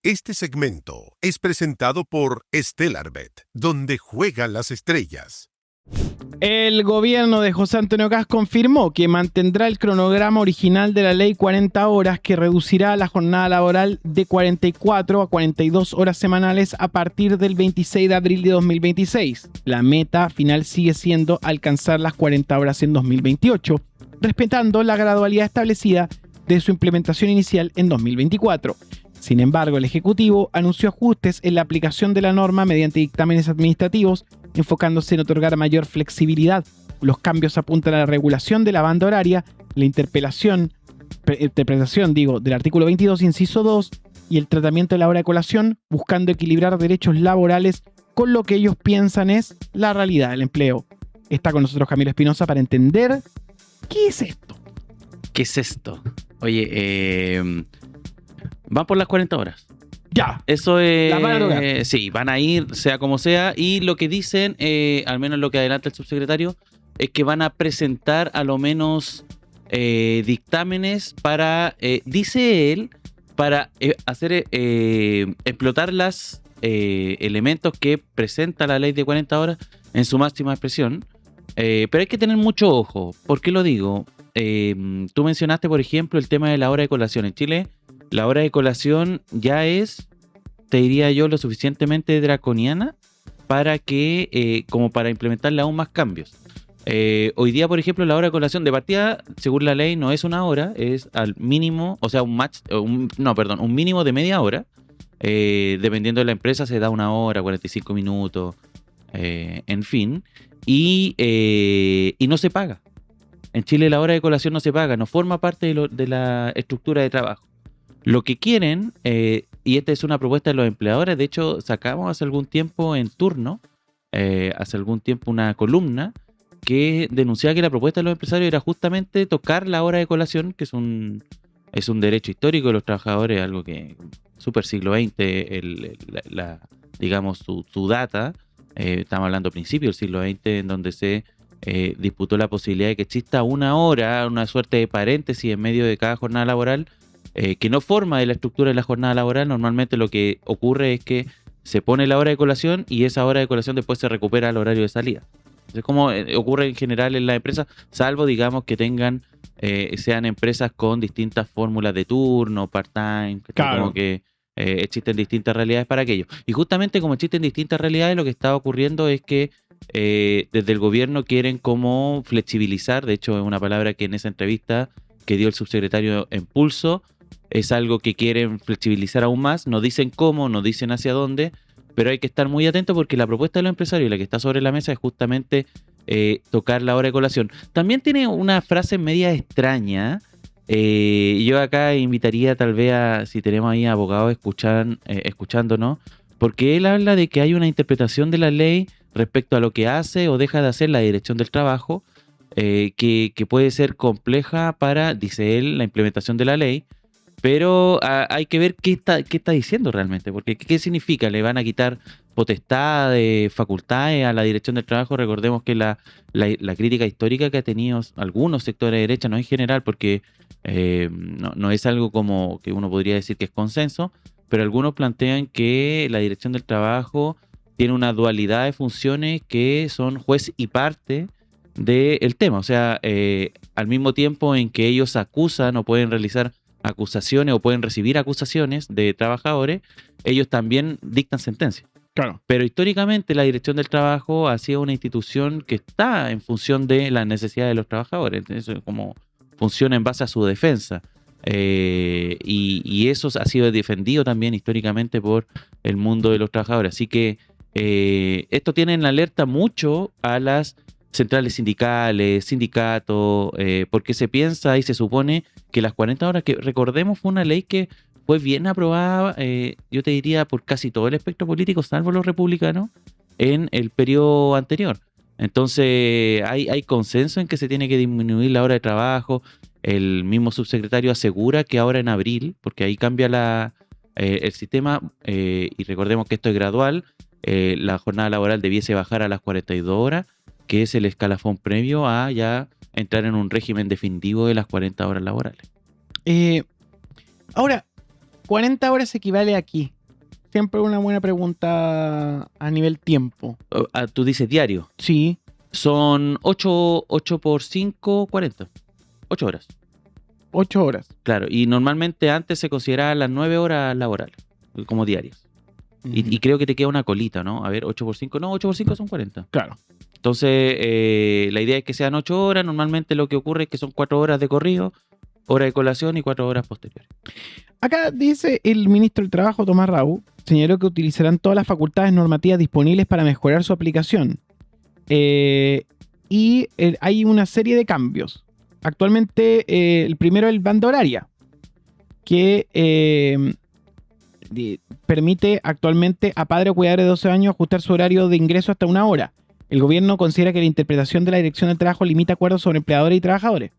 Este segmento es presentado por Stellarbet, donde juegan las estrellas. El gobierno de José Antonio Kast confirmó que mantendrá el cronograma original de la ley 40 horas, que reducirá la jornada laboral de 44 a 42 horas semanales a partir del 26 de abril de 2026. La meta final sigue siendo alcanzar las 40 horas en 2028, respetando la gradualidad establecida de su implementación inicial en 2024. Sin embargo, el Ejecutivo anunció ajustes en la aplicación de la norma mediante dictámenes administrativos, enfocándose en otorgar mayor flexibilidad. Los cambios apuntan a la regulación de la banda horaria, la interpretación del artículo 22, inciso 2, y el tratamiento de la hora de colación, buscando equilibrar derechos laborales con lo que ellos piensan es la realidad del empleo. Está con nosotros Camilo Espinosa para entender qué es esto. ¿Qué es esto? Oye, van por las 40 horas. Ya. Eso es. Las van a tocar. Sí, van a ir, sea como sea. Y lo que dicen, al menos lo que adelanta el subsecretario, es que van a presentar a lo menos dictámenes para, dice él, para hacer explotar los elementos que presenta la ley de 40 horas en su máxima expresión. Pero hay que tener mucho ojo. ¿Por qué lo digo? Tú mencionaste, por ejemplo, el tema de la hora de colación. En Chile, la hora de colación ya es, te diría yo, lo suficientemente draconiana para que, como para implementarle aún más cambios. Hoy día, por ejemplo, la hora de colación de partida, según la ley, no es una hora, es al mínimo, o sea, un mínimo de media hora. Dependiendo de la empresa, se da 1 hora, 45 minutos, en fin. Y no se paga. En Chile la hora de colación no se paga, no forma parte de la estructura de trabajo. Lo que quieren, y esta es una propuesta de los empleadores, de hecho sacamos hace algún tiempo en Turno, una columna que denunciaba que la propuesta de los empresarios era justamente tocar la hora de colación, que es un derecho histórico de los trabajadores, algo que súper siglo XX, digamos su data, estamos hablando a principios del siglo XX, en donde se disputó la posibilidad de que exista 1 hora, una suerte de paréntesis en medio de cada jornada laboral, que no forma de la estructura de la jornada laboral. Normalmente lo que ocurre es que se pone la hora de colación y esa hora de colación después se recupera al horario de salida. Es como ocurre en general en las empresas, salvo digamos que sean empresas con distintas fórmulas de turno, part-time, Claro. Como que existen distintas realidades para aquello. Y justamente como existen distintas realidades, lo que está ocurriendo es que desde el gobierno quieren como flexibilizar. De hecho, es una palabra que en esa entrevista que dio el subsecretario en Pulso, es algo que quieren flexibilizar aún más. No dicen cómo, no dicen hacia dónde, pero hay que estar muy atento porque la propuesta de los empresarios, la que está sobre la mesa, es justamente tocar la hora de colación. También tiene una frase media extraña. Yo acá invitaría tal vez si tenemos ahí abogados escuchándonos, porque él habla de que hay una interpretación de la ley respecto a lo que hace o deja de hacer la Dirección del Trabajo, que puede ser compleja para, dice él, la implementación de la ley. Pero hay que ver qué está diciendo realmente, porque ¿qué significa? ¿Le van a quitar potestades, facultades a la Dirección del Trabajo? Recordemos que la crítica histórica que ha tenido algunos sectores de derecha, no en general, porque no es algo como que uno podría decir que es consenso, pero algunos plantean que la Dirección del Trabajo tiene una dualidad de funciones que son juez y parte del tema. O sea, al mismo tiempo en que ellos acusan o pueden realizar acusaciones o pueden recibir acusaciones de trabajadores, ellos también dictan sentencias. Claro. Pero históricamente la Dirección del Trabajo ha sido una institución que está en función de las necesidades de los trabajadores. Eso es como funciona en base a su defensa. Y eso ha sido defendido también históricamente por el mundo de los trabajadores. Así que esto tiene en alerta mucho a las centrales sindicales, sindicatos, porque se piensa y se supone que las 40 horas, que recordemos fue una ley que fue bien aprobada, yo te diría, por casi todo el espectro político, salvo los republicanos, en el periodo anterior. Entonces hay consenso en que se tiene que disminuir la hora de trabajo. El mismo subsecretario asegura que ahora en abril, porque ahí cambia el sistema, y recordemos que esto es gradual, la jornada laboral debiese bajar a las 42 horas, que es el escalafón previo a ya entrar en un régimen definitivo de las 40 horas laborales. Ahora, 40 horas equivale aquí. Siempre una buena pregunta a nivel tiempo. Tú dices diario. Sí. Son 8 por 5, 40. 8 horas. 8 horas. Claro, y normalmente antes se consideraban las 9 horas laborales, como diarias. Y creo que te queda una colita, ¿no? A ver, 8 por 5. No, 8 por 5 son 40. Claro. Entonces, la idea es que sean 8 horas. Normalmente lo que ocurre es que son 4 horas de corrido, hora de colación y 4 horas posteriores. Acá dice el ministro del Trabajo, Tomás Rau, señaló que utilizarán todas las facultades normativas disponibles para mejorar su aplicación. Hay una serie de cambios. Actualmente, el primero es el banda horaria, que permite actualmente a padre o cuidador de 12 años ajustar su horario de ingreso hasta 1 hora. El gobierno considera que la interpretación de la Dirección del Trabajo limita acuerdos sobre empleadores y trabajadores.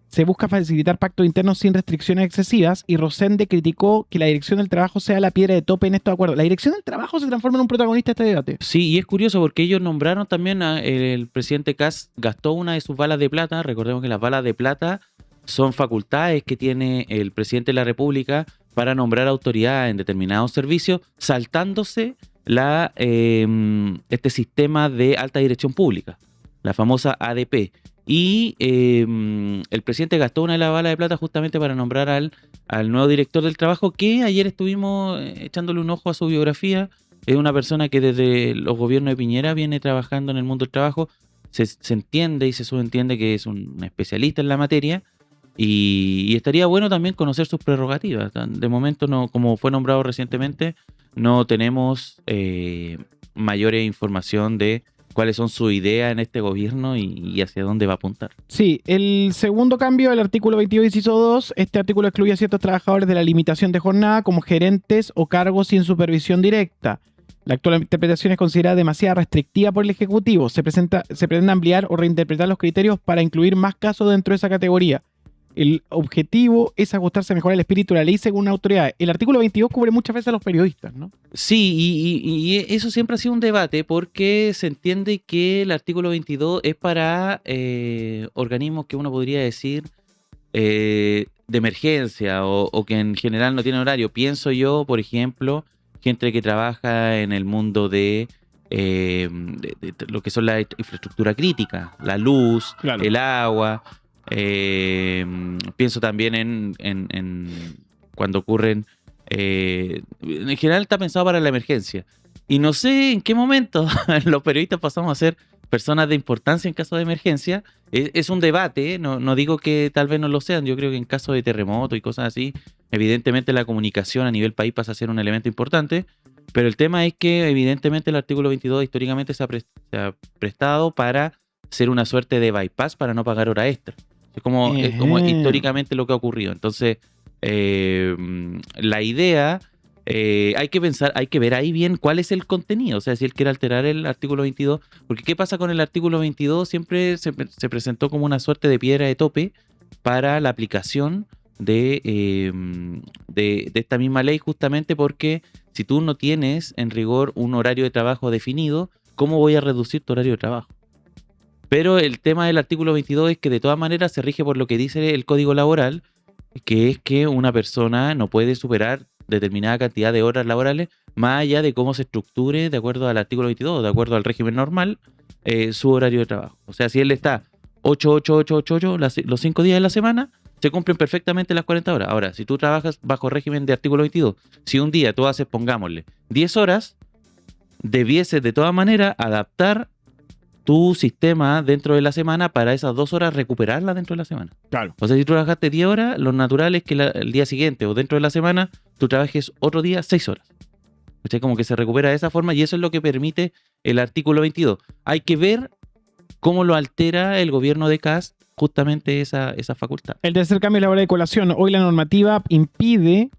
Se busca facilitar pactos internos sin restricciones excesivas y Rosende criticó que la Dirección del Trabajo sea la piedra de tope en estos acuerdos. La Dirección del Trabajo se transforma en un protagonista de este debate. Sí, y es curioso porque ellos nombraron también el presidente Kast gastó una de sus balas de plata. Recordemos que las balas de plata son facultades que tiene el presidente de la República para nombrar autoridades en determinados servicios, saltándose este sistema de alta dirección pública, la famosa ADP. Y el presidente gastó una de las balas de plata justamente para nombrar al nuevo director del trabajo, que ayer estuvimos echándole un ojo a su biografía. Es una persona que desde los gobiernos de Piñera viene trabajando en el mundo del trabajo. Se entiende y se subentiende que es un especialista en la materia. Y estaría bueno también conocer sus prerrogativas. De momento, no, como fue nombrado recientemente, no tenemos mayor información de cuáles son sus ideas en este gobierno y hacia dónde va a apuntar. Sí, el segundo cambio del artículo 22, inciso 2, este artículo excluye a ciertos trabajadores de la limitación de jornada como gerentes o cargos sin supervisión directa. La actual interpretación es considerada demasiado restrictiva por el Ejecutivo. Se pretende ampliar o reinterpretar los criterios para incluir más casos dentro de esa categoría. El objetivo es ajustarse mejor al espíritu de la ley según la autoridad. El artículo 22 cubre muchas veces a los periodistas, ¿no? Sí, y eso siempre ha sido un debate porque se entiende que el artículo 22 es para organismos que uno podría decir de emergencia o que en general no tienen horario. Pienso yo, por ejemplo, gente que trabaja en el mundo de lo que son la infraestructura crítica, la luz, Claro. el agua. Pienso también en cuando ocurren en general está pensado para la emergencia y no sé en qué momento los periodistas pasamos a ser personas de importancia en caso de emergencia. Es un debate, no digo que tal vez no lo sean. Yo creo que en caso de terremoto y cosas así, evidentemente la comunicación a nivel país pasa a ser un elemento importante, pero el tema es que evidentemente el artículo 22 históricamente se ha prestado para ser una suerte de bypass para no pagar hora extra. Es como históricamente lo que ha ocurrido. Entonces, la idea, hay que ver ahí bien cuál es el contenido. O sea, si él quiere alterar el artículo 22. Porque ¿qué pasa con el artículo 22? Siempre se presentó como una suerte de piedra de tope para la aplicación de esta misma ley, justamente porque si tú no tienes en rigor un horario de trabajo definido, ¿cómo voy a reducir tu horario de trabajo? Pero el tema del artículo 22 es que de todas maneras se rige por lo que dice el Código Laboral, que es que una persona no puede superar determinada cantidad de horas laborales más allá de cómo se estructure de acuerdo al artículo 22, de acuerdo al régimen normal, su horario de trabajo. O sea, si él está 8, los 5 días de la semana, se cumplen perfectamente las 40 horas. Ahora, si tú trabajas bajo régimen de artículo 22, si un día tú haces, pongámosle, 10 horas, debieses de todas maneras adaptar tu sistema dentro de la semana para esas 2 horas recuperarlas dentro de la semana. Claro. O sea, si tú trabajaste 10 horas, lo natural es que el día siguiente o dentro de la semana tú trabajes otro día 6 horas. O sea, como que se recupera de esa forma y eso es lo que permite el artículo 22. Hay que ver cómo lo altera el gobierno de Kast justamente esa facultad. El tercer cambio es la hora de colación. Hoy la normativa impide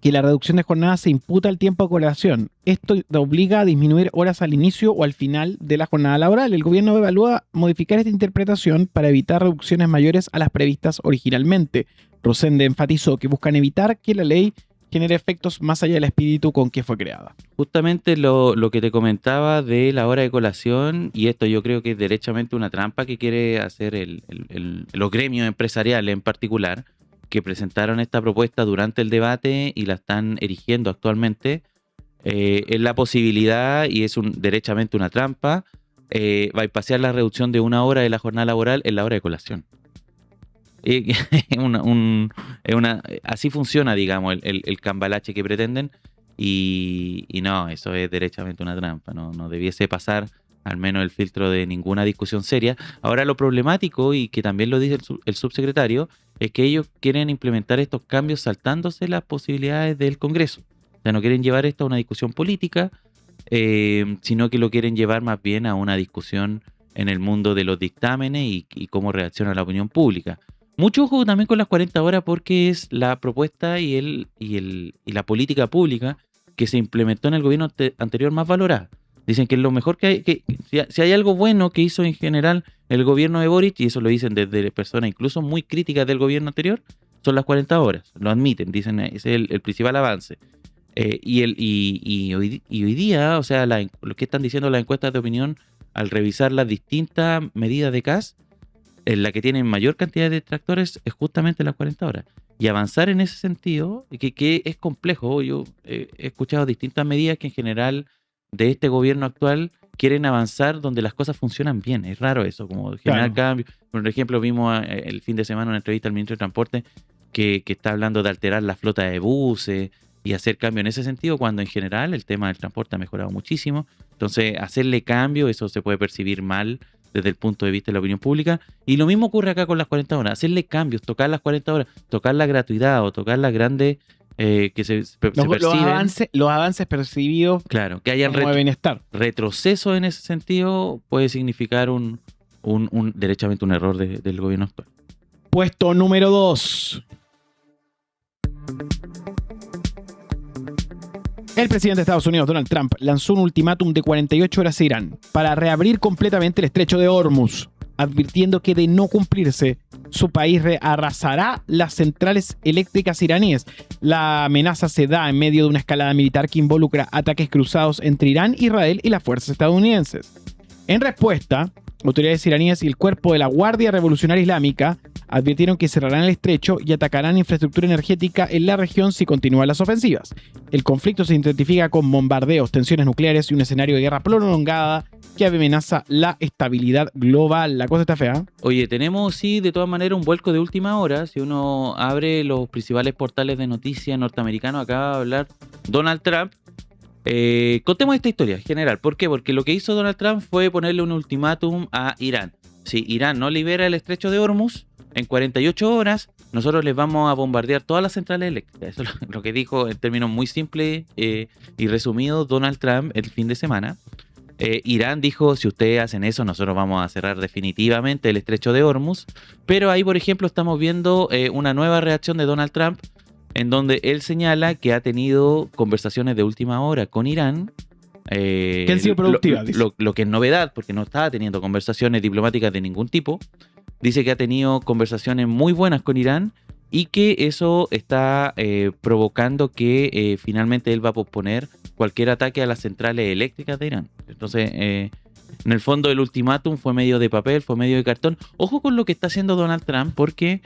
que la reducción de jornada se imputa al tiempo de colación. Esto obliga a disminuir horas al inicio o al final de la jornada laboral. El gobierno evalúa modificar esta interpretación para evitar reducciones mayores a las previstas originalmente. Rosende enfatizó que buscan evitar que la ley genere efectos más allá del espíritu con que fue creada. Justamente lo que te comentaba de la hora de colación, y esto yo creo que es derechamente una trampa que quiere hacer los gremios empresariales en particular, que presentaron esta propuesta durante el debate y la están erigiendo actualmente, es la posibilidad, y es derechamente una trampa, bypassear la reducción de 1 hora de la jornada laboral en la hora de colación. Así funciona, digamos, el cambalache que pretenden, y no, eso es derechamente una trampa, no debiese pasar al menos el filtro de ninguna discusión seria. Ahora, lo problemático, y que también lo dice el subsecretario, es que ellos quieren implementar estos cambios saltándose las posibilidades del Congreso. O sea, no quieren llevar esto a una discusión política, sino que lo quieren llevar más bien a una discusión en el mundo de los dictámenes y cómo reacciona la opinión pública. Mucho ojo también con las 40 horas, porque es la propuesta y la política pública que se implementó en el gobierno anterior más valorada. Dicen que es lo mejor que hay, si hay algo bueno que hizo en general el gobierno de Boric, y eso lo dicen desde personas incluso muy críticas del gobierno anterior, son las 40 horas. Lo admiten, dicen, ese es el principal avance. Y hoy día, o sea, lo que están diciendo las encuestas de opinión al revisar las distintas medidas de CAS, la que tiene mayor cantidad de detractores es justamente las 40 horas. Y avanzar en ese sentido, que es complejo. Yo he escuchado distintas medidas que en general de este gobierno actual quieren avanzar donde las cosas funcionan bien. Es raro eso, como generar cambios. Por ejemplo, vimos el fin de semana una entrevista al ministro de Transporte que está hablando de alterar la flota de buses y hacer cambio en ese sentido, cuando en general el tema del transporte ha mejorado muchísimo. Entonces, hacerle cambio, eso se puede percibir mal desde el punto de vista de la opinión pública. Y lo mismo ocurre acá con las 40 horas. Hacerle cambios, tocar las 40 horas, tocar la gratuidad o tocar las grandes que se perciben. Los avances percibidos, claro, que hayan bienestar. Retroceso en ese sentido puede significar derechamente un error del gobierno actual. Puesto número 2. El presidente de Estados Unidos, Donald Trump, lanzó un ultimátum de 48 horas a Irán para reabrir completamente el estrecho de Hormuz, advirtiendo que de no cumplirse, su país arrasará las centrales eléctricas iraníes. La amenaza se da en medio de una escalada militar que involucra ataques cruzados entre Irán, Israel y las fuerzas estadounidenses. En respuesta, autoridades iraníes y el cuerpo de la Guardia Revolucionaria Islámica advirtieron que cerrarán el estrecho y atacarán infraestructura energética en la región si continúan las ofensivas. El conflicto se intensifica con bombardeos, tensiones nucleares y un escenario de guerra prolongada que amenaza la estabilidad global. La cosa está fea. Oye, tenemos, sí, de todas maneras, un vuelco de última hora. Si uno abre los principales portales de noticias norteamericanos, acaba de hablar Donald Trump. Contemos esta historia en general. ¿Por qué? Porque lo que hizo Donald Trump fue ponerle un ultimátum a Irán. Si Irán no libera el estrecho de Hormuz en 48 horas, nosotros les vamos a bombardear todas las centrales eléctricas. Eso es lo que dijo en términos muy simples y resumidos Donald Trump el fin de semana. Irán dijo, si ustedes hacen eso, nosotros vamos a cerrar definitivamente el estrecho de Hormuz. Pero ahí, por ejemplo, estamos viendo una nueva reacción de Donald Trump, en donde él señala que ha tenido conversaciones de última hora con Irán. Que han sido productivas. Lo que es novedad, porque no estaba teniendo conversaciones diplomáticas de ningún tipo. Dice que ha tenido conversaciones muy buenas con Irán y que eso está provocando que finalmente él va a posponer cualquier ataque a las centrales eléctricas de Irán. Entonces, en el fondo, el ultimátum fue medio de papel, fue medio de cartón. Ojo con lo que está haciendo Donald Trump, porque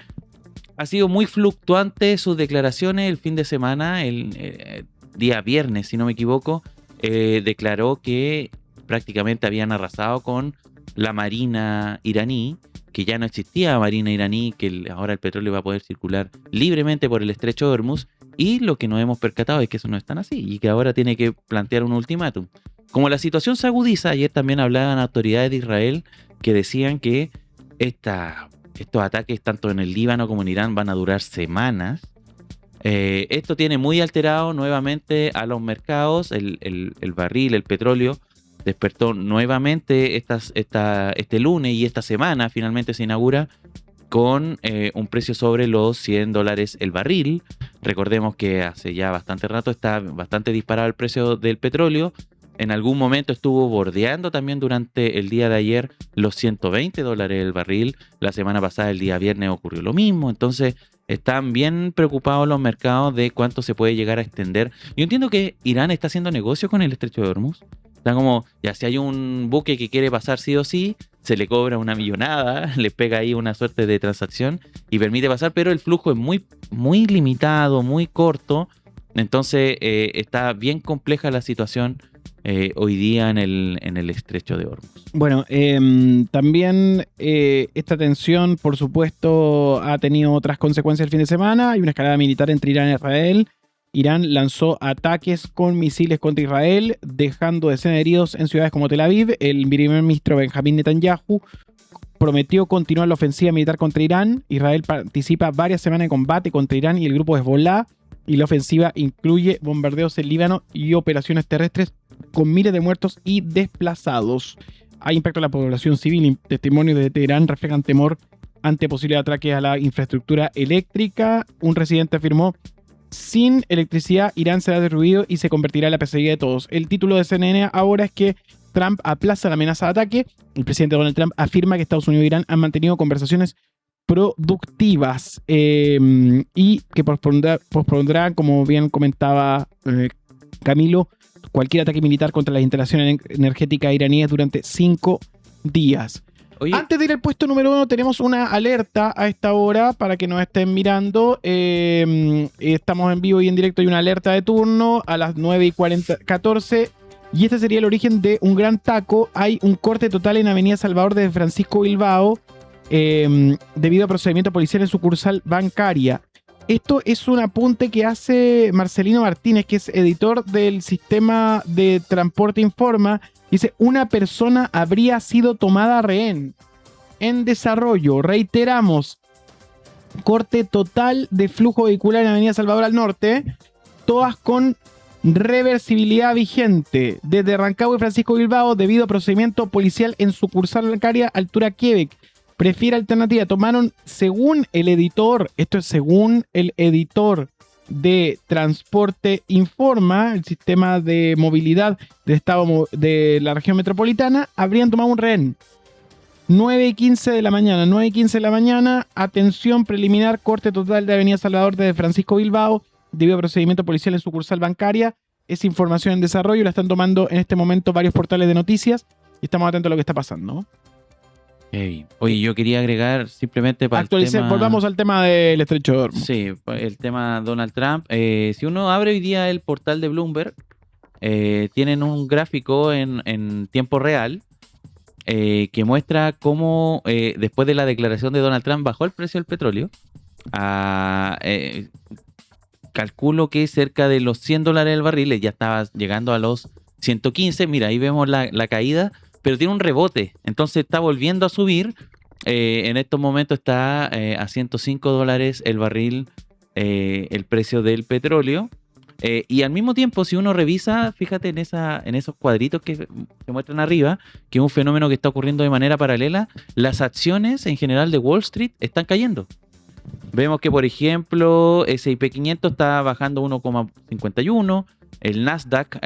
ha sido muy fluctuante sus declaraciones el fin de semana. El día viernes, si no me equivoco, declaró que prácticamente habían arrasado con la marina iraní, que ya no existía marina iraní, que ahora el petróleo va a poder circular libremente por el estrecho de Hormuz, y lo que nos hemos percatado es que eso no es tan así, y que ahora tiene que plantear un ultimátum. Como la situación se agudiza, ayer también hablaban autoridades de Israel que decían que estos ataques tanto en el Líbano como en Irán van a durar semanas. Esto tiene muy alterado nuevamente a los mercados. El barril, el petróleo, despertó nuevamente este lunes, y esta semana finalmente se inaugura con un precio sobre los $100 el barril. Recordemos que hace ya bastante rato está bastante disparado el precio del petróleo. En algún momento estuvo bordeando también durante el día de ayer los $120 el barril. La semana pasada, el día viernes, ocurrió lo mismo. Entonces, están bien preocupados los mercados de cuánto se puede llegar a extender. Yo entiendo que Irán está haciendo negocio con el estrecho de Hormuz. Está como, ya si hay un buque que quiere pasar sí o sí, se le cobra una millonada, le pega ahí una suerte de transacción y permite pasar, pero el flujo es muy, muy limitado, muy corto. Entonces está bien compleja la situación hoy día en el estrecho de Hormuz. Bueno, también esta tensión, por supuesto, ha tenido otras consecuencias el fin de semana. Hay una escalada militar entre Irán e Israel. Irán lanzó ataques con misiles contra Israel, dejando decenas de heridos en ciudades como Tel Aviv. El primer ministro Benjamín Netanyahu prometió continuar la ofensiva militar contra Irán. Israel participa varias semanas de combate contra Irán y el grupo Hezbollah, y la ofensiva incluye bombardeos en Líbano y operaciones terrestres con miles de muertos y desplazados. Hay impacto en la población civil. Testimonios de Teherán reflejan temor ante posibles ataques a la infraestructura eléctrica. Un residente afirmó: sin electricidad, Irán será derruido y se convertirá en la pesadilla de todos. El título de CNN ahora es que Trump aplaza la amenaza de ataque. El presidente Donald Trump afirma que Estados Unidos e Irán han mantenido conversaciones productivas y que pospondrá, como bien comentaba Camilo, cualquier ataque militar contra las instalaciones energéticas iraníes durante 5 días. Oye, Antes de ir al puesto número 1, tenemos una alerta a esta hora para que nos estén mirando. Estamos en vivo y en directo. Hay una alerta de turno a las 9:14. Y este sería el origen de un gran taco. Hay un corte total en Avenida Salvador de Francisco Bilbao debido a procedimiento policial en sucursal bancaria. Esto es un apunte que hace Marcelino Martínez, que es editor del sistema de Transporte Informa. Dice: una persona habría sido tomada rehén. En desarrollo, reiteramos, corte total de flujo vehicular en Avenida Salvador al Norte, todas con reversibilidad vigente, desde Rancagua y Francisco Bilbao, debido a procedimiento policial en sucursal bancaria, altura Quebec. Prefiere alternativa. Tomaron, según el editor, esto es según el editor de Transporte Informa, el sistema de movilidad del estado de la región metropolitana, habrían tomado un rehén. 9:15 de la mañana, 9:15 de la mañana, atención preliminar, corte total de Avenida Salvador desde Francisco Bilbao, debido a procedimiento policial en sucursal bancaria. Es información en desarrollo, la están tomando en este momento varios portales de noticias y estamos atentos a lo que está pasando. hey. Oye, yo quería agregar simplemente para Volvamos al tema del estrecho de Hormuz. Sí, el tema Donald Trump. Si uno abre hoy día el portal de Bloomberg, tienen un gráfico en tiempo real que muestra cómo después de la declaración de Donald Trump bajó el precio del petróleo. Calculo que cerca de los $100 el barril, ya estaba llegando a los 115. Mira, ahí vemos la caída, pero tiene un rebote, entonces está volviendo a subir. En estos momentos está a $105 el barril, el precio del petróleo. Y al mismo tiempo, si uno revisa, fíjate en esos cuadritos que se muestran arriba, que es un fenómeno que está ocurriendo de manera paralela, las acciones en general de Wall Street están cayendo. Vemos que, por ejemplo, S&P 500 está bajando 1,51, el Nasdaq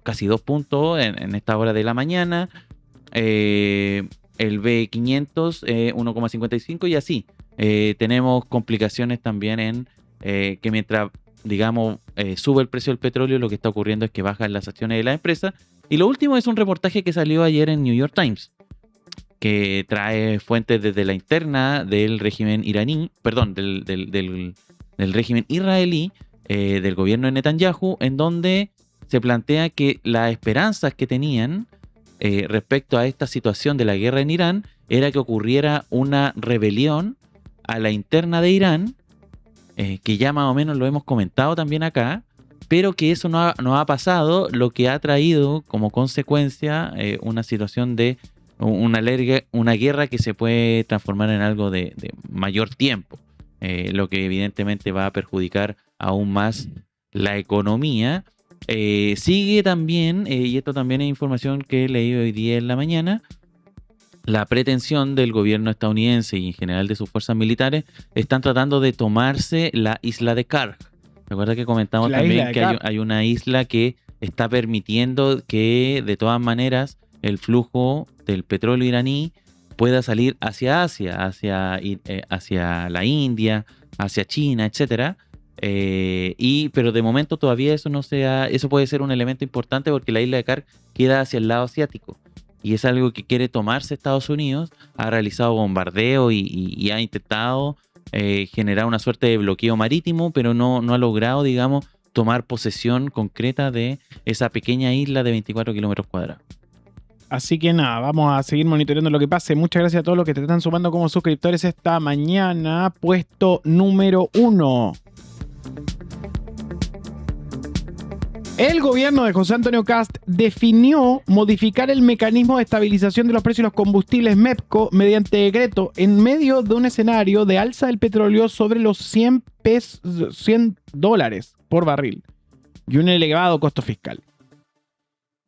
casi 2 puntos en esta hora de la mañana, el B500 1,55 y así. Tenemos complicaciones también en que mientras, digamos, sube el precio del petróleo, lo que está ocurriendo es que bajan las acciones de la empresa. Y lo último es un reportaje que salió ayer en New York Times, que trae fuentes desde la interna del régimen iraní, perdón, del régimen israelí, del gobierno de Netanyahu, en donde se plantea que las esperanzas que tenían respecto a esta situación de la guerra en Irán era que ocurriera una rebelión a la interna de Irán, que ya más o menos lo hemos comentado también acá, pero que eso no ha pasado, lo que ha traído como consecuencia una situación de una guerra que se puede transformar en algo de mayor tiempo, lo que evidentemente va a perjudicar aún más la economía. Sigue también, y esto también es información que he leído hoy día en la mañana, la pretensión del gobierno estadounidense y en general de sus fuerzas militares están tratando de tomarse la isla de Karg. Recuerda que comentamos también que hay una isla que está permitiendo que de todas maneras el flujo del petróleo iraní pueda salir hacia Asia, hacia la India, hacia China, etcétera. Pero de momento todavía eso puede ser un elemento importante porque la isla de Karg queda hacia el lado asiático. y es algo que quiere tomarse Estados Unidos. Ha realizado bombardeo y ha intentado generar una suerte de bloqueo marítimo, pero no ha logrado, digamos, tomar posesión concreta de esa pequeña isla de 24 kilómetros cuadrados. Así que nada, vamos a seguir monitoreando lo que pase. Muchas gracias a todos los que te están sumando como suscriptores esta mañana. Puesto número 1. El gobierno de José Antonio Kast definió modificar el mecanismo de estabilización de los precios de los combustibles MEPCO mediante decreto en medio de un escenario de alza del petróleo sobre los $100 por barril y un elevado costo fiscal.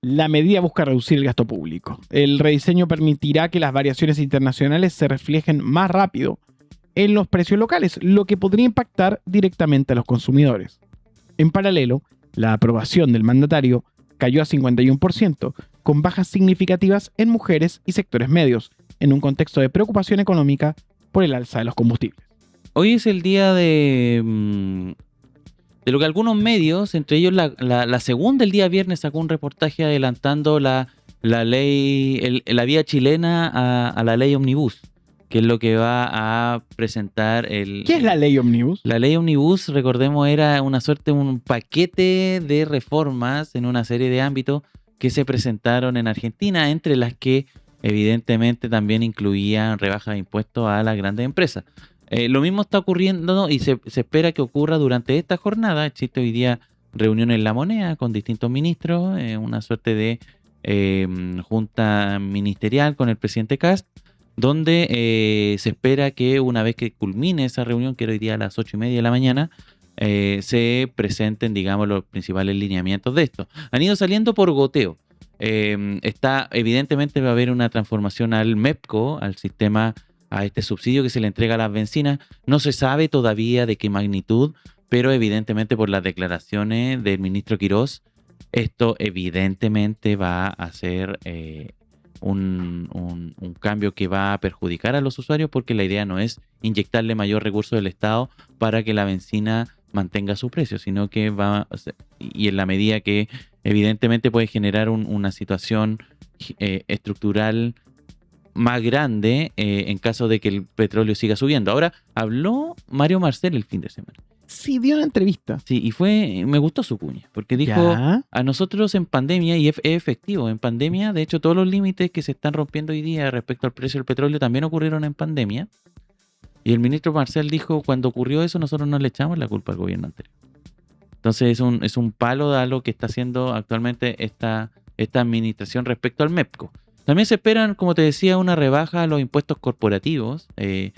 La medida busca reducir el gasto público. El rediseño permitirá que las variaciones internacionales se reflejen más rápido en los precios locales, lo que podría impactar directamente a los consumidores. En paralelo, la aprobación del mandatario cayó a 51%, con bajas significativas en mujeres y sectores medios, en un contexto de preocupación económica por el alza de los combustibles. Hoy es el día de lo que algunos medios, entre ellos la segunda, el día viernes, sacó un reportaje adelantando la ley, la vía chilena a la ley Omnibus, que es lo que va a presentar el... ¿Qué es la ley Omnibus? La ley Omnibus, recordemos, era una suerte, un paquete de reformas en una serie de ámbitos que se presentaron en Argentina, entre las que evidentemente también incluían rebajas de impuestos a las grandes empresas. Lo mismo está ocurriendo, ¿no? Y se espera que ocurra durante esta jornada. Existe hoy día reunión en La Moneda con distintos ministros, una suerte de junta ministerial con el presidente Kast, donde se espera que una vez que culmine esa reunión, que hoy día a las 8:30 de la mañana, se presenten, digamos, los principales lineamientos de esto. Han ido saliendo por goteo. Evidentemente va a haber una transformación al MEPCO, al sistema, a este subsidio que se le entrega a las bencinas. No se sabe todavía de qué magnitud, pero evidentemente por las declaraciones del ministro Quirós, esto evidentemente va a ser un cambio que va a perjudicar a los usuarios, porque la idea no es inyectarle mayor recurso del Estado para que la bencina mantenga su precio, sino que y en la medida que evidentemente puede generar una situación estructural más grande en caso de que el petróleo siga subiendo. Ahora, habló Mario Marcel el fin de semana. Sí, dio una entrevista. Sí, y me gustó su cuña, porque dijo, ¿Ya? a nosotros en pandemia, y es efectivo, en pandemia, de hecho todos los límites que se están rompiendo hoy día respecto al precio del petróleo también ocurrieron en pandemia. Y el ministro Marcel dijo, cuando ocurrió eso nosotros no le echamos la culpa al gobierno anterior. Entonces es un palo de algo que está haciendo actualmente esta administración respecto al MEPCO. También se esperan, como te decía, una rebaja a los impuestos corporativos, que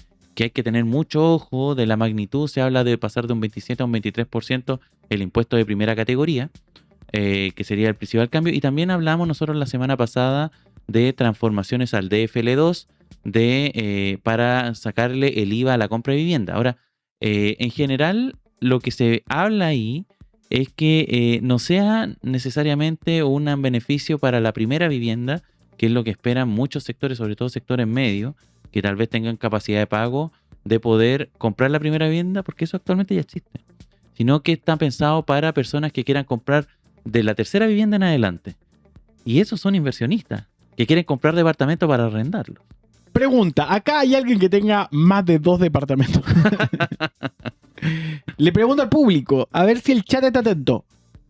hay que tener mucho ojo de la magnitud. Se habla de pasar de un 27 a un 23% el impuesto de primera categoría, que sería el principal cambio. Y también hablamos nosotros la semana pasada de transformaciones al DFL2 para sacarle el IVA a la compra de vivienda. Ahora, en general, lo que se habla ahí es que no sea necesariamente un beneficio para la primera vivienda, que es lo que esperan muchos sectores, sobre todo sectores medios, que tal vez tengan capacidad de pago de poder comprar la primera vivienda, porque eso actualmente ya existe, sino que está pensado para personas que quieran comprar de la tercera vivienda en adelante. Y esos son inversionistas que quieren comprar departamentos para arrendarlos. Pregunta, ¿acá hay alguien que tenga más de 2 departamentos? Le pregunto al público, a ver si el chat está atento.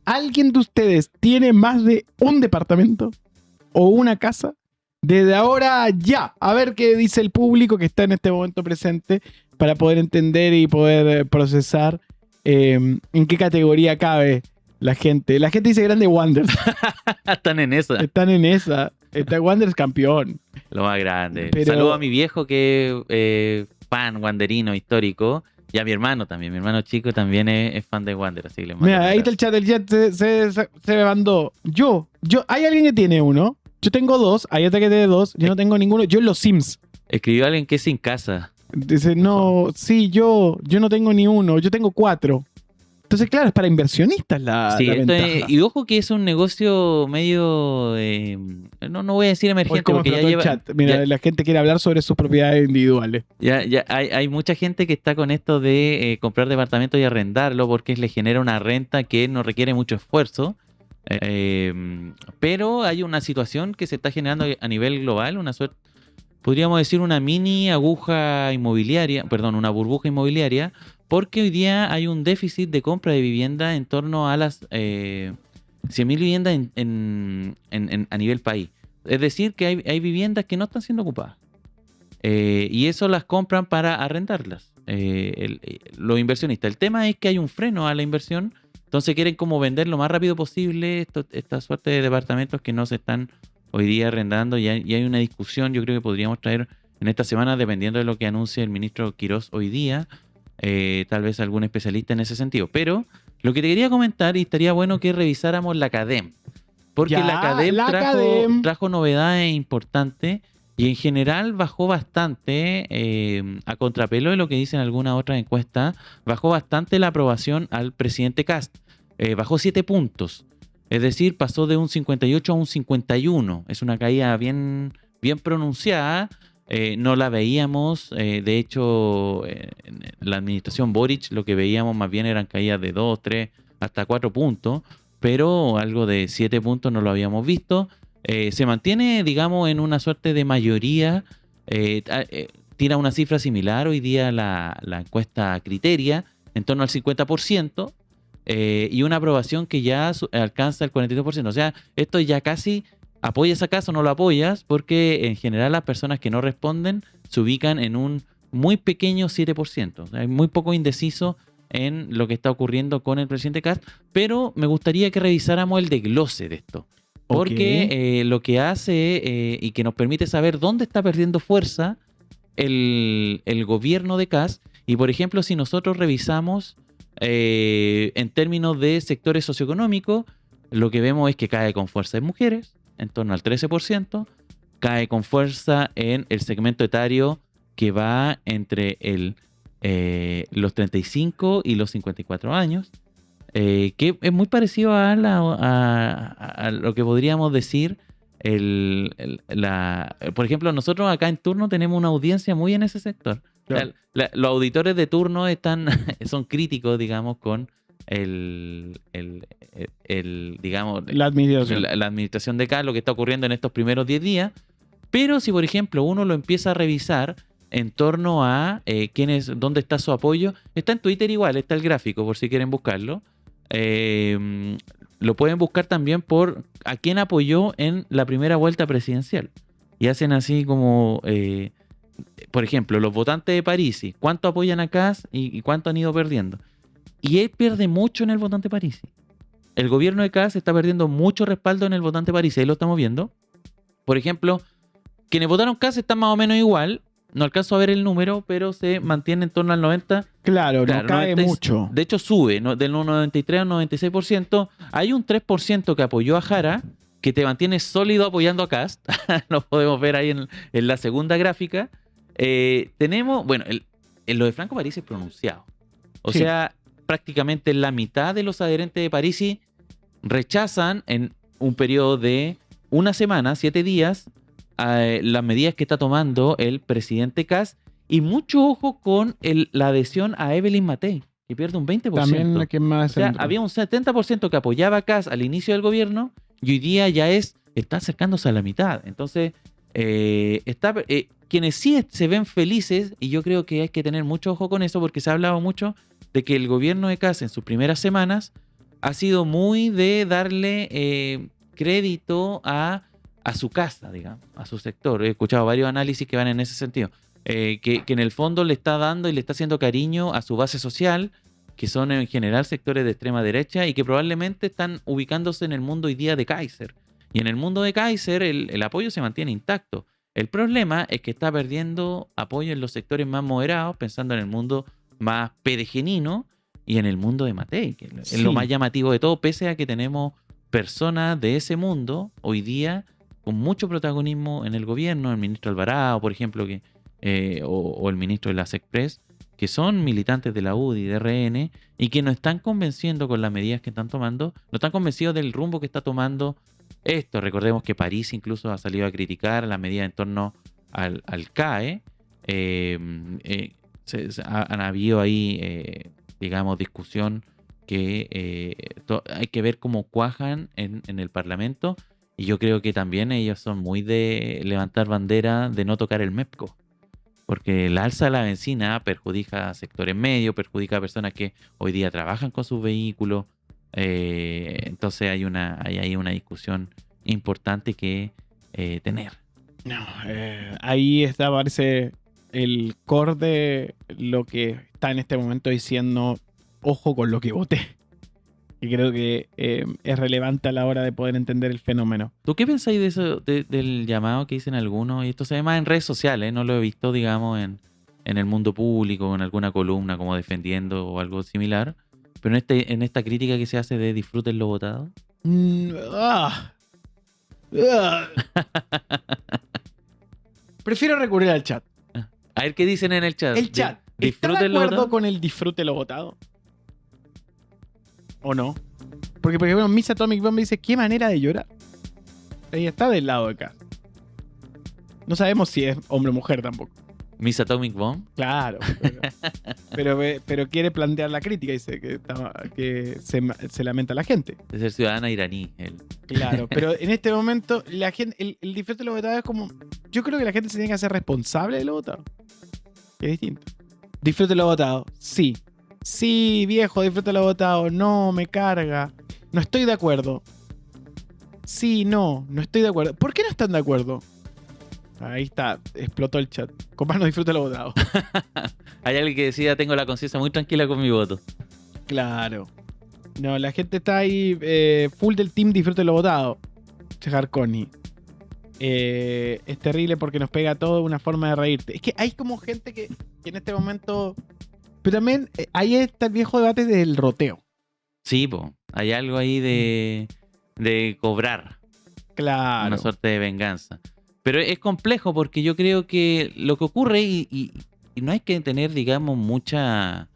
¿Alguien de ustedes tiene más de un departamento o una casa? Desde ahora ya, a ver qué dice el público que está en este momento presente para poder entender y poder procesar en qué categoría cabe la gente. La gente dice grande Wanderers. Están en esa. Están en esa. Está Wanderers campeón. Lo más grande. Pero... Saludo a mi viejo que es fan wanderino histórico. Y a mi hermano también. Mi hermano chico también es fan de Wander. Así le mando. Mira, ahí está el chat se me mandó. Hay alguien que tiene uno. Yo tengo 2, hay otra que tiene 2, yo no tengo ninguno. Yo en los Sims. Escribió alguien que es sin casa. Dice, no, sí, yo no tengo ni uno, yo tengo 4. Entonces, claro, es para inversionistas la ventaja. Y ojo que es un negocio medio, no voy a decir emergente, porque ya lleva... Chat. Mira, la gente quiere hablar sobre sus propiedades individuales. Ya hay mucha gente que está con esto de comprar departamentos y arrendarlo, porque le genera una renta que no requiere mucho esfuerzo. Pero hay una situación que se está generando a nivel global, una suerte, podríamos decir una mini aguja inmobiliaria, perdón, una burbuja inmobiliaria, porque hoy día hay un déficit de compra de vivienda en torno a las 100.000 viviendas a nivel país. Es decir, que hay viviendas que no están siendo ocupadas. Y eso las compran para arrendarlas los inversionistas. El tema es que hay un freno a la inversión, entonces quieren como vender lo más rápido posible esta suerte de departamentos que no se están hoy día arrendando, y hay una discusión, yo creo que podríamos traer en esta semana, dependiendo de lo que anuncie el ministro Quirós hoy día, tal vez algún especialista en ese sentido. Pero lo que te quería comentar, y estaría bueno que revisáramos la CADEM, porque Ya, la CADEM la CADEM. trajo novedades importantes y en general bajó bastante, a contrapelo de lo que dicen algunas otras encuestas, bajó bastante la aprobación al presidente Kast. Bajó 7 puntos. Es decir, pasó de un 58 a un 51. Es una caída bien, bien pronunciada. No la veíamos. De hecho, en la administración Boric lo que veíamos más bien eran caídas de 2, 3, hasta 4 puntos. Pero algo de 7 puntos no lo habíamos visto. Se mantiene, digamos, en una suerte de mayoría. Tira una cifra similar hoy día la encuesta Criteria, en torno al 50%. Y una aprobación que ya alcanza el 42%. O sea, esto ya casi, ¿apoyas acaso o no lo apoyas? Porque en general las personas que no responden se ubican en un muy pequeño 7%. O sea, hay muy poco indeciso en lo que está ocurriendo con el presidente Kast. Pero me gustaría que revisáramos el desglose de esto. Porque lo que hace y que nos permite saber dónde está perdiendo fuerza el gobierno de Kast. Y por ejemplo, si nosotros revisamos en términos de sectores socioeconómicos, lo que vemos es que cae con fuerza en mujeres, en torno al 13%, cae con fuerza en el segmento etario que va entre los 35 y los 54 años, que es muy parecido a lo que podríamos decir por ejemplo, nosotros acá en Turno tenemos una audiencia muy en ese sector. Claro. Los auditores de Turno son críticos, digamos, con digamos, La administración. la administración de acá, lo que está ocurriendo en estos primeros 10 días. Pero si, por ejemplo, uno lo empieza a revisar en torno a dónde está su apoyo, está en Twitter igual, está el gráfico por si quieren buscarlo. Lo pueden buscar también por a quién apoyó en la primera vuelta presidencial. Y hacen así como, por ejemplo, los votantes de Parisi, ¿cuánto apoyan a Kast y cuánto han ido perdiendo? Y él pierde mucho en el votante Parisi. El gobierno de Kast está perdiendo mucho respaldo en el votante Parisi, ahí lo estamos viendo. Por ejemplo, quienes votaron Kast están más o menos igual. No alcanzo a ver el número, pero se mantiene en torno al 90%. Claro, no cae mucho. De hecho, sube, ¿no? Del 93 al 96%. Hay un 3% que apoyó a Jara, que te mantiene sólido apoyando a Kast. Lo podemos ver ahí en la segunda gráfica. Tenemos, bueno, lo de Franco Parisi es pronunciado. O sea, prácticamente la mitad de los adherentes de Parisi rechazan en un periodo de una semana, 7 días, las medidas que está tomando el presidente Kast, y mucho ojo con la adhesión a Evelyn Matei, que pierde un 20%. También la que más. O sea, había un 70% que apoyaba a Kast al inicio del gobierno y hoy día ya está acercándose a la mitad. Entonces, quienes sí se ven felices, y yo creo que hay que tener mucho ojo con eso, porque se ha hablado mucho de que el gobierno de Kast en sus primeras semanas ha sido muy de darle crédito a su casa, digamos, a su sector. He escuchado varios análisis que van en ese sentido. Que en el fondo le está dando y le está haciendo cariño a su base social, que son en general sectores de extrema derecha y que probablemente están ubicándose en el mundo hoy día de Kaiser. Y en el mundo de Kaiser el apoyo se mantiene intacto. El problema es que está perdiendo apoyo en los sectores más moderados, pensando en el mundo más pedejenino y en el mundo de Matei, que es lo más llamativo de todo, pese a que tenemos personas de ese mundo hoy día con mucho protagonismo en el gobierno, el ministro Alvarado, por ejemplo, o el ministro de la SECPRES, que son militantes de la UDI y de RN y que no están convenciendo con las medidas que están tomando, no están convencidos del rumbo que está tomando esto. Recordemos que París incluso ha salido a criticar las medidas en torno al CAE. Han habido ahí, digamos, discusión que hay que ver cómo cuajan en el Parlamento. Y yo creo que también ellos son muy de levantar bandera de no tocar el MEPCO. Porque el alza de la benzina perjudica a sectores medios, perjudica a personas que hoy día trabajan con sus vehículos. Entonces hay una discusión importante que tener. No, ahí está, parece el core de lo que está en este momento diciendo, ojo con lo que voté. Y creo que es relevante a la hora de poder entender el fenómeno. ¿Tú qué pensáis de eso, del llamado que dicen algunos? Y esto se ve más en redes sociales, no lo he visto, digamos, en el mundo público, en alguna columna como defendiendo o algo similar. Pero en esta crítica que se hace de disfruten lo votado. Prefiero recurrir al chat. A ver qué dicen en el chat. El chat, ¿está de ¿disfruten lo acuerdo votado? con el disfrute lo votado? ¿O no? Porque, por ejemplo, Miss Atomic Bomb dice, qué manera de llorar. Ella está del lado de acá. No sabemos si es hombre o mujer tampoco. Miss Atomic Bomb. Claro. Pero quiere plantear la crítica. Dice que se lamenta la gente. De ser ciudadana iraní. Claro, pero en este momento la gente, el disfrute de lo votado es como... Yo creo que la gente se tiene que hacer responsable de lo votado. Es distinto. Disfrute de lo votado. Sí. Sí, viejo, disfrute de lo votado. No, me carga. No estoy de acuerdo. Sí, no estoy de acuerdo. ¿Por qué no están de acuerdo? Ahí está, explotó el chat. Compa, no disfrute lo votado. Hay alguien que decía, tengo la conciencia muy tranquila con mi voto. Claro. No, la gente está ahí full del team disfrute lo votado. Chejar Connie. Es terrible porque nos pega todo una forma de reírte. Es que hay como gente que en este momento... Pero también ahí está el viejo debate del roteo. Sí, po. Hay algo ahí de cobrar. Claro. Una suerte de venganza. Pero es complejo porque yo creo que lo que ocurre, y no hay que tener, digamos, muchos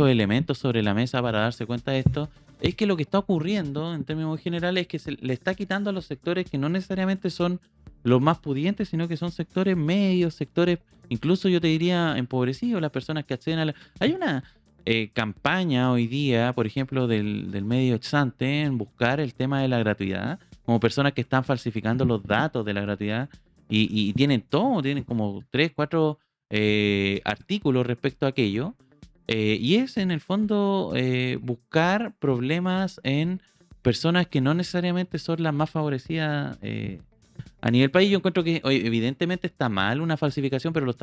elementos sobre la mesa para darse cuenta de esto, es que lo que está ocurriendo en términos generales es que se le está quitando a los sectores que no necesariamente son los más pudientes, sino que son sectores medios, sectores, incluso yo te diría, empobrecidos, las personas que acceden a la... Hay una campaña hoy día, por ejemplo, del medio Exante en buscar el tema de la gratuidad, como personas que están falsificando los datos de la gratuidad y tienen todo, tienen como 3, 4 artículos respecto a aquello. Y es en el fondo buscar problemas en personas que no necesariamente son las más favorecidas a nivel país. Yo encuentro que evidentemente está mal una falsificación, pero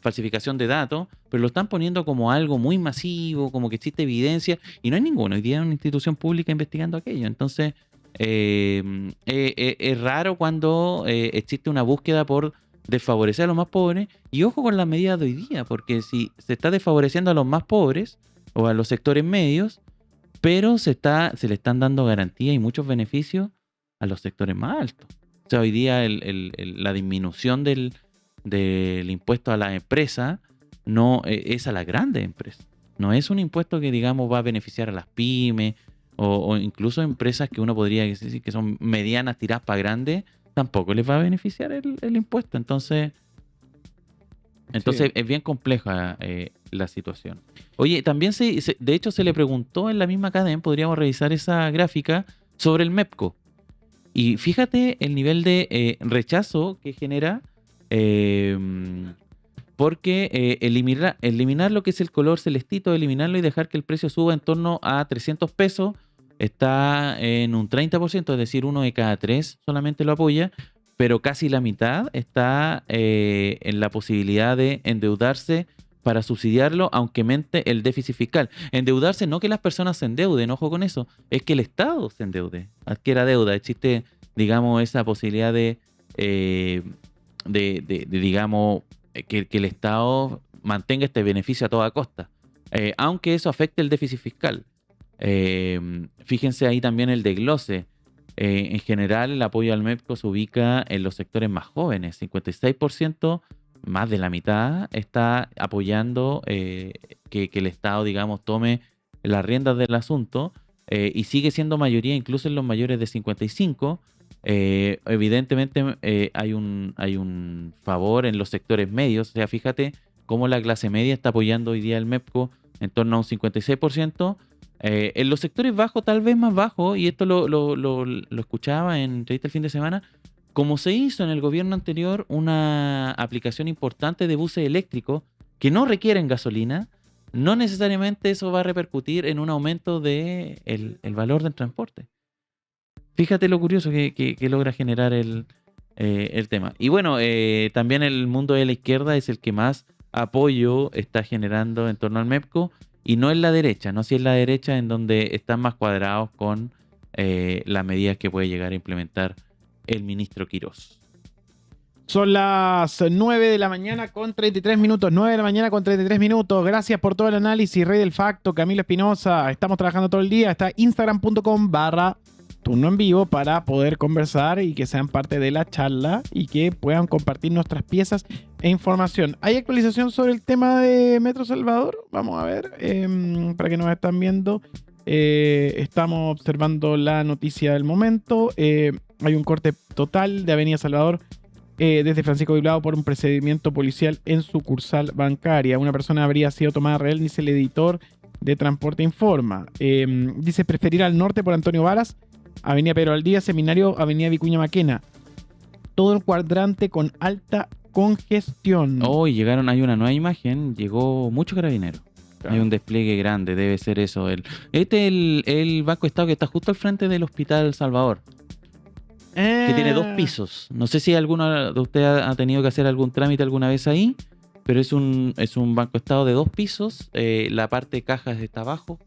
falsificación de datos, pero lo están poniendo como algo muy masivo, como que existe evidencia, y no hay ninguna hoy día una institución pública investigando aquello. Entonces es raro cuando existe una búsqueda por desfavorecer a los más pobres, y ojo con las medidas de hoy día, porque si se está desfavoreciendo a los más pobres o a los sectores medios, pero se le están dando garantías y muchos beneficios a los sectores más altos. O sea, hoy día la disminución del impuesto a las empresas no es a las grandes empresas. No es un impuesto que, digamos, va a beneficiar a las pymes o incluso empresas que uno podría decir que son medianas tiradas para grandes, tampoco les va a beneficiar el impuesto. Entonces sí, es bien compleja la situación. Oye, también de hecho se le preguntó en la misma cadena, podríamos revisar esa gráfica, sobre el MEPCO. Y fíjate el nivel de rechazo que genera, porque eliminar lo que es el color celestito, eliminarlo y dejar que el precio suba en torno a 300 pesos, está en un 30%, es decir, 1 de cada 3 solamente lo apoya, pero casi la mitad está en la posibilidad de endeudarse para subsidiarlo, aunque aumente el déficit fiscal. Endeudarse, no que las personas se endeuden, ojo con eso, es que el Estado se endeude, adquiera deuda. Existe, digamos, esa posibilidad de digamos, que el Estado mantenga este beneficio a toda costa, aunque eso afecte el déficit fiscal. Fíjense ahí también el desglose. En general, el apoyo al MEPCO se ubica en los sectores más jóvenes. 56%, más de la mitad, está apoyando que el Estado, digamos, tome las riendas del asunto, y sigue siendo mayoría incluso en los mayores de 55. Evidentemente hay un favor en los sectores medios. O sea, fíjate cómo la clase media está apoyando hoy día el MEPCO en torno a un 56%, En los sectores bajos, tal vez más bajos, y esto lo escuchaba en entrevista el fin de semana, como se hizo en el gobierno anterior una aplicación importante de buses eléctricos que no requieren gasolina, no necesariamente eso va a repercutir en un aumento de el valor del transporte. Fíjate lo curioso que logra generar el tema. Y bueno, también el mundo de la izquierda es el que más apoyo está generando en torno al MEPCO, y no en la derecha, no si es la derecha en donde están más cuadrados con las medidas que puede llegar a implementar el ministro Quirós. Son las 9 de la mañana con 33 minutos. 9 de la mañana con 33 minutos. Gracias por todo el análisis, Rey del Facto, Camilo Espinosa. Estamos trabajando todo el día. Está instagram.com/turno en vivo para poder conversar y que sean parte de la charla y que puedan compartir nuestras piezas e información. ¿Hay actualización sobre el tema de Metro Salvador? Vamos a ver. Para que nos están viendo, estamos observando la noticia del momento. Hay un corte total de Avenida Salvador desde Francisco Bilbao por un procedimiento policial en sucursal bancaria. Una persona habría sido tomada rehén, dice el editor de Transporte Informa. Dice preferir al norte por Antonio Varas, Avenida Pedro Valdivia, Seminario, Avenida Vicuña Maquena. Todo el cuadrante con alta congestión. Hoy hay una nueva imagen, llegó mucho carabinero. Claro. Hay un despliegue grande, debe ser eso. Este es el Banco Estado que está justo al frente del Hospital Salvador. Que tiene 2 pisos. No sé si alguno de ustedes ha tenido que hacer algún trámite alguna vez ahí, pero es un Banco Estado de 2 pisos. La parte de cajas está abajo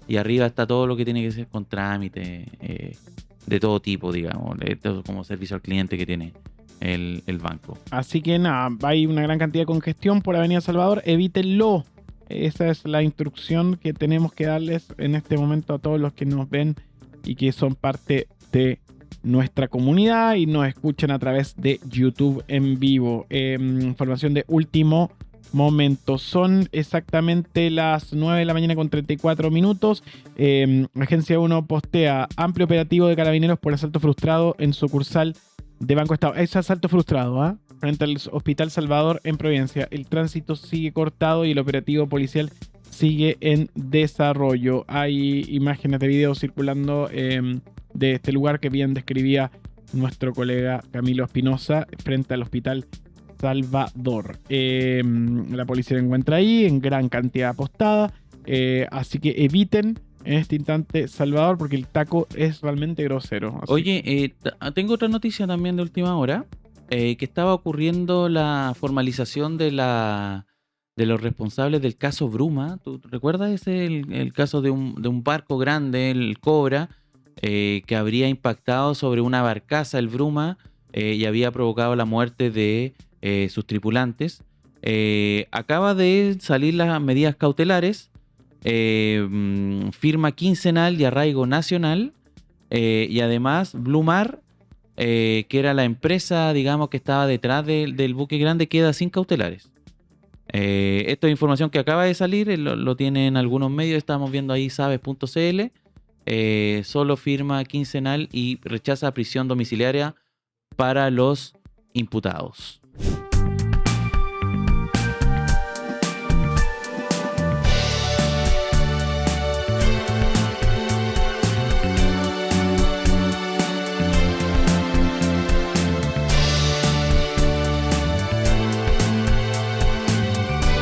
y arriba está todo lo que tiene que ser con trámite de todo tipo, digamos, todo como servicio al cliente que tiene el banco. Así que nada, hay una gran cantidad de congestión por Avenida Salvador. Evítenlo. Esa es la instrucción que tenemos que darles en este momento a todos los que nos ven y que son parte de nuestra comunidad y nos escuchan a través de YouTube en vivo. Información de último momento. Son exactamente las 9 de la mañana con 34 minutos. Agencia 1 postea amplio operativo de carabineros por asalto frustrado en sucursal de Banco Estado. Es asalto frustrado, frente al Hospital Salvador en Providencia. El tránsito sigue cortado y el operativo policial sigue en desarrollo. Hay imágenes de video circulando de este lugar que bien describía nuestro colega Camilo Espinosa frente al Hospital Salvador. La policía se encuentra ahí en gran cantidad apostada, así que eviten en este instante Salvador porque el taco es realmente grosero. Así. Oye, tengo otra noticia también de última hora, que estaba ocurriendo la formalización de los responsables del caso Bruma. ¿Tú recuerdas ese el caso de un barco grande, el Cobra, que habría impactado sobre una barcaza, el Bruma, y había provocado la muerte de sus tripulantes? Acaba de salir las medidas cautelares, firma quincenal y arraigo nacional, y además Blumar, que era la empresa, digamos, que estaba detrás del buque grande, queda sin cautelares. Esto es información que acaba de salir, lo tienen algunos medios, estamos viendo ahí sabes.cl. Solo firma quincenal y rechaza prisión domiciliaria para los imputados.